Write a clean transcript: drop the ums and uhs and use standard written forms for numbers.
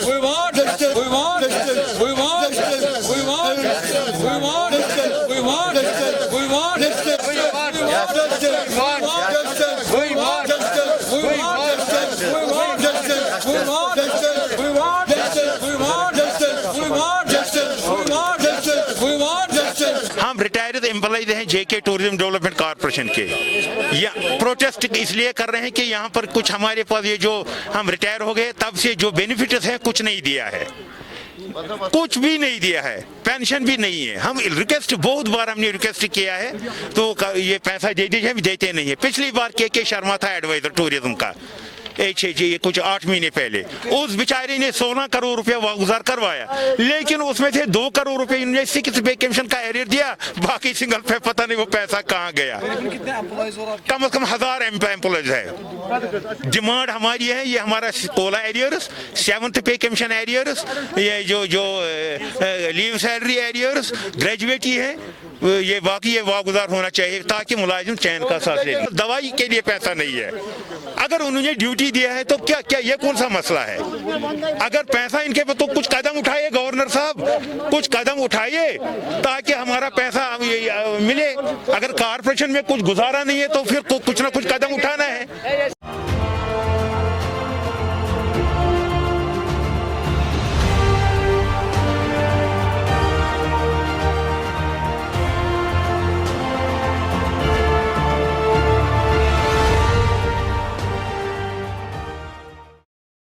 We want justice. We want justice. We want justice. We want justice. We want justice. We want justice. We want justice. We want justice. We want justice. We want justice. We want justice. We want justice. We want justice. We want justice. We want justice. We want justice. We want justice. We want justice. हम retired employees हैं जेके tourism development corporation के। या protest इसलिए कर रहे हैं कि यहाँ पर कुछ हमारे पास ये जो हम रिटायर हो गए तब से जो बेनिफिट्स हैं कुछ नहीं दिया है, कुछ भी नहीं दिया है, पेंशन भी नहीं है। हम रिक्वेस्ट बहुत बार हमने रिक्वेस्ट किया है तो ये पैसा दे दीजिए, हम देते नहीं है। पिछली बार के शर्मा था एडवाइजर टूरिज्म का, ये कुछ 8 महीने पहले, उस बेचारे ने 16 करोड़ रुपया वागुजार करवाया, लेकिन उसमें से 2 करोड़ रुपए इन्होंने 6 पे कमीशन का एरियर दिया, बाकी सिंगल पे पता नहीं वो पैसा कहाँ गया। कम से कम 1000 एम्प्लॉयज है। डिमांड हमारी है ये हमारा कोला एरियर्स, 7th पे कमीशन एरियर्स, ये जो लीव सैलरी एरियर्स, ग्रेजुएटी है, ये बाकी ये वागुजार होना चाहिए ताकि मुलाजिम चैन का सांस ले। दवाई के लिए पैसा नहीं है, अगर उन्होंने ड्यूटी दिया है तो क्या क्या ये कौन सा मसला है? अगर पैसा इनके पे तो कुछ कदम उठाइए गवर्नर साहब, कुछ कदम उठाइए ताकि हमारा पैसा मिले। अगर कॉर्पोरेशन में कुछ गुजारा नहीं है तो फिर कुछ ना कुछ कदम उठाना है।